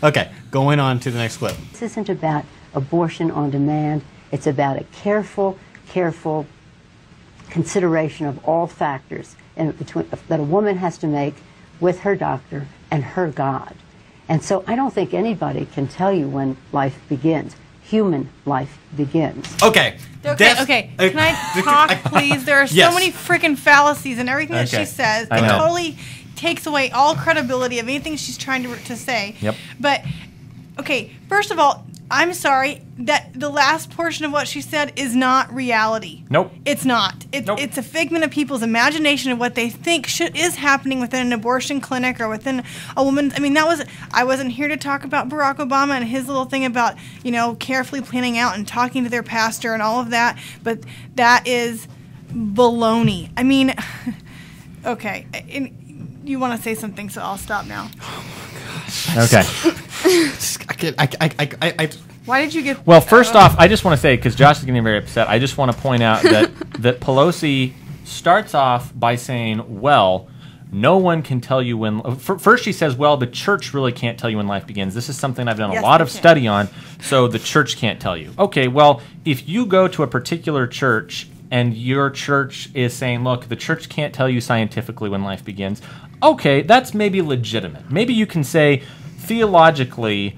Okay, going on to the next clip. This isn't about abortion on demand. It's about a careful consideration of all factors that a woman has to make with her doctor and her God. And so I don't think anybody can tell you when life begins. Human life begins. Okay. Okay. Can I talk, please? There are so many freaking fallacies in everything that she says. It totally takes away all credibility of anything she's trying to say. Yep. But, okay, first of all, I'm sorry that the last portion of what she said is not reality. Nope. It's not. It's a figment of people's imagination of what they think is happening within an abortion clinic or within a woman. I mean, I wasn't here to talk about Barack Obama and his little thing about, carefully planning out and talking to their pastor and all of that, but that is baloney. I mean, okay. You want to say something, so I'll stop now. Oh my gosh. Okay. Why did you get... Well, first off, I just want to say, because Josh is getting very upset, I just want to point out that Pelosi starts off by saying, well, no one can tell you when... First she says, well, the church really can't tell you when life begins. This is something I've done a lot of study on, so the church can't tell you. Okay, well, if you go to a particular church and your church is saying, look, the church can't tell you scientifically when life begins, okay, that's maybe legitimate. Maybe you can say, theologically,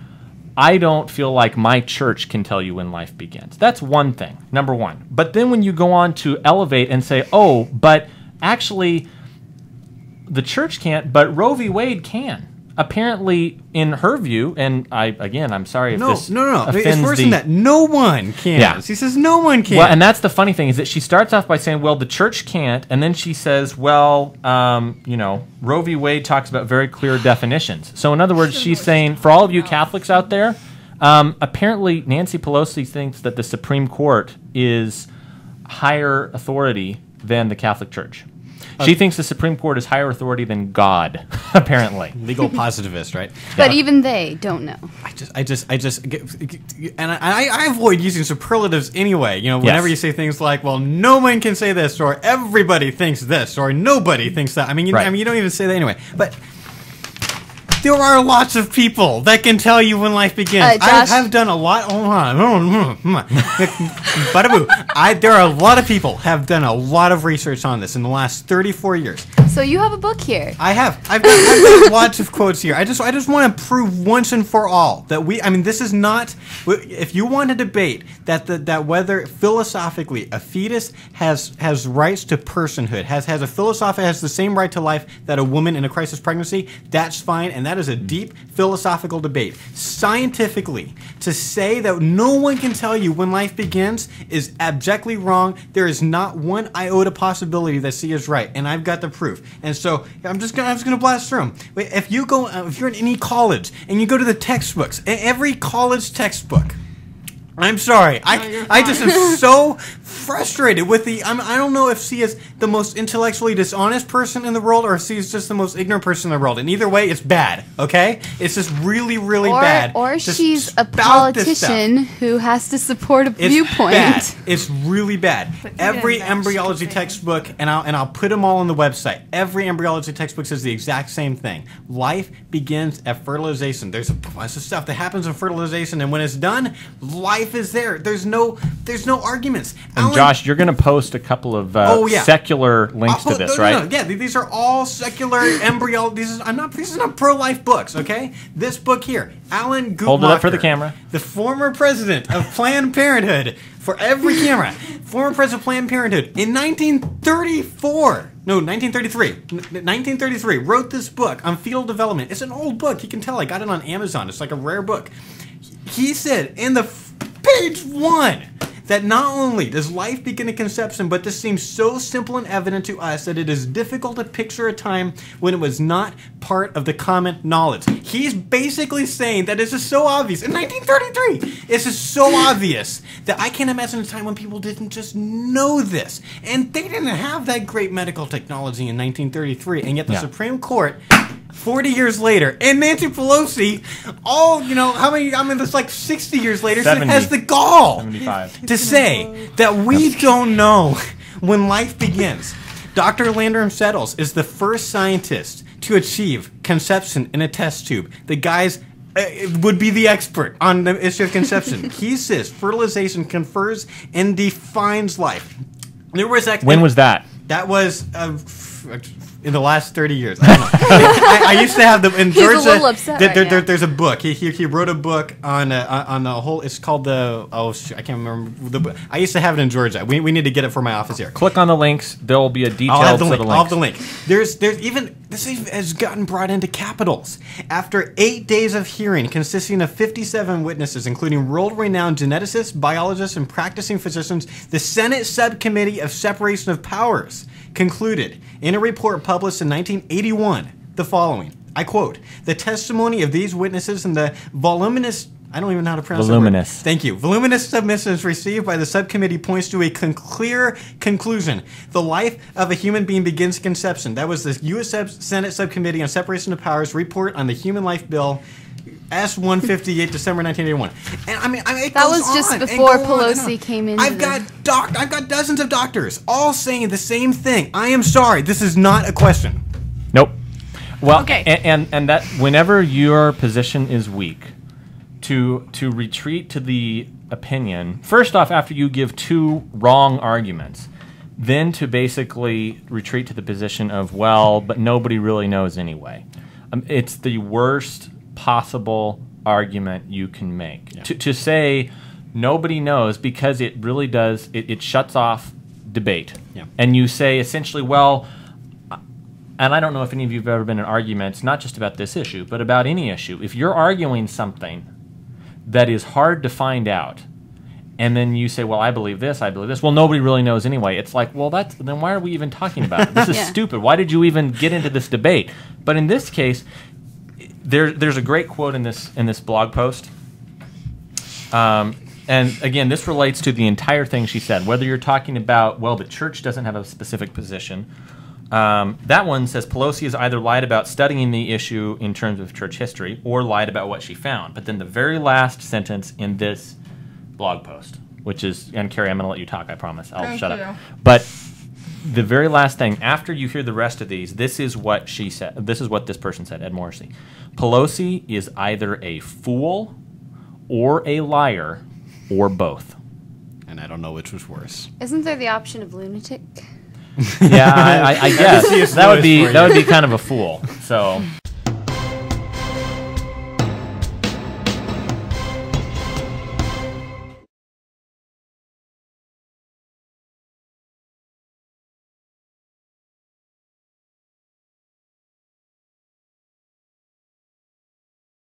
I don't feel like my church can tell you when life begins. That's one thing, number one. But then when you go on to elevate and say, oh, but actually the church can't, but Roe v. Wade can. Apparently, in her view, and I'm sorry if this offends it's worse than that. No one can. Yeah. She says no one can. Well, and that's the funny thing is that she starts off by saying, well, the church can't, and then she says, well, Roe v. Wade talks about very clear definitions. So in other words, she's saying, for all of you Catholics out there, apparently Nancy Pelosi thinks that the Supreme Court is higher authority than the Catholic Church. She thinks the Supreme Court is higher authority than God, apparently. Legal positivist, right? But even they don't know. I avoid using superlatives anyway. Whenever you say things like, well, no one can say this, or everybody thinks this, or nobody thinks that. I mean, you don't even say that anyway. But there are lots of people that can tell you when life begins. I have done a lot. Hold on. There are a lot of people have done a lot of research on this in the last 34 years. So you have a book here. I have. I've got lots of quotes here. I just want to prove once and for all that this is not. If you want to debate that whether philosophically a fetus has rights to personhood, has the same right to life that a woman in a crisis pregnancy, that's fine, and that is a deep philosophical debate. Scientifically, to say that no one can tell you when life begins is abjectly wrong. There is not one iota possibility that C is right, and I've got the proof. And so I'm just gonna blast through them. If you're in any college and you go to the textbooks, every college textbook. I'm sorry. I just am so frustrated with I don't know if C is the most intellectually dishonest person in the world or if C is just the most ignorant person in the world. And either way, it's bad, okay? It's just really, really bad. Or she's a politician who has to support a viewpoint. It's bad. It's really bad. Every embryology textbook, and I'll put them all on the website, every embryology textbook says the exact same thing. Life begins at fertilization. There's a bunch of stuff that happens in fertilization, and when it's done, life is there. There's no arguments. And Josh, you're going to post a couple of secular links to this, right? No. Yeah, these are all secular embryo. These are not pro-life books, okay? This book here, Alan Guttmacher. Hold it up for the camera. The former president of Planned Parenthood, for every camera, former president of Planned Parenthood in 1933, wrote this book on fetal development. It's an old book. You can tell I got it on Amazon. It's like a rare book. He said in the page 1 that not only does life begin at conception, but this seems so simple and evident to us that it is difficult to picture a time when it was not part of the common knowledge. He's basically saying that it's just so obvious. In 1933, it's just so obvious that I can't imagine a time when people didn't just know this. And they didn't have that great medical technology in 1933, and yet the Supreme Court 40 years later, and Nancy Pelosi, it's like 60 years later, 70, has the gall 75. to say that we don't know when life begins. Dr. Landrum Settles is the first scientist to achieve conception in a test tube. The guy's would be the expert on the issue of conception. He says fertilization confers and defines life. There was when was that? That was in the last 30 years. I don't know. I used to have them in Georgia. He's a little upset right now. There's a book. He wrote a book on the whole. It's called the I can't remember the book. I used to have it in Georgia. We need to get it for my office here. Click on the links. There will be a detailed I'll have the set link. of I'll have links. the link. There's even this has gotten brought into capitals. After 8 days of hearing, consisting of 57 witnesses, including world-renowned geneticists, biologists, and practicing physicians, the Senate Subcommittee of Separation of Powers concluded in a report published in 1981 the following. I quote, "The testimony of these witnesses and the voluminous..." I don't even know how to pronounce Voluminous. that word. Thank you. Voluminous submissions received by the subcommittee points to a clear conclusion. The life of a human being begins at conception. That was the U.S. Senate Subcommittee on Separation of Powers report on the Human Life Bill, S-158, December 1981. And I mean, it That goes was just on and before go on and Pelosi on. came into I've got dozens of doctors all saying the same thing. I am sorry. This is not a question. Nope. Well, Okay. and that whenever your position is weak, to retreat to the opinion, first off, after you give two wrong arguments, then to basically retreat to the position of, well, but nobody really knows anyway. It's the worst possible argument you can make. Yeah. To say nobody knows, because it really does, it shuts off debate. Yeah. And you say essentially, well, and I don't know if any of you have ever been in arguments, not just about this issue, but about any issue. If you're arguing something that is hard to find out, and then you say, well, I believe this, well, nobody really knows anyway. It's like, well, then why are we even talking about it? This is stupid. Why did you even get into this debate? But in this case, there's a great quote in this blog post. And again, this relates to the entire thing she said. Whether you're talking about, well, the church doesn't have a specific position. That one says Pelosi has either lied about studying the issue in terms of church history or lied about what she found. But then the very last sentence in this blog post, which is, and Carrie, I'm going to let you talk, I promise. I'll shut up. But the very last thing, after you hear the rest of these, this is what she said. This is what this person said, Ed Morrissey. Pelosi is either a fool or a liar or both. And I don't know which was worse. Isn't there the option of lunatic? Yeah, I guess that would be kind of a fool. So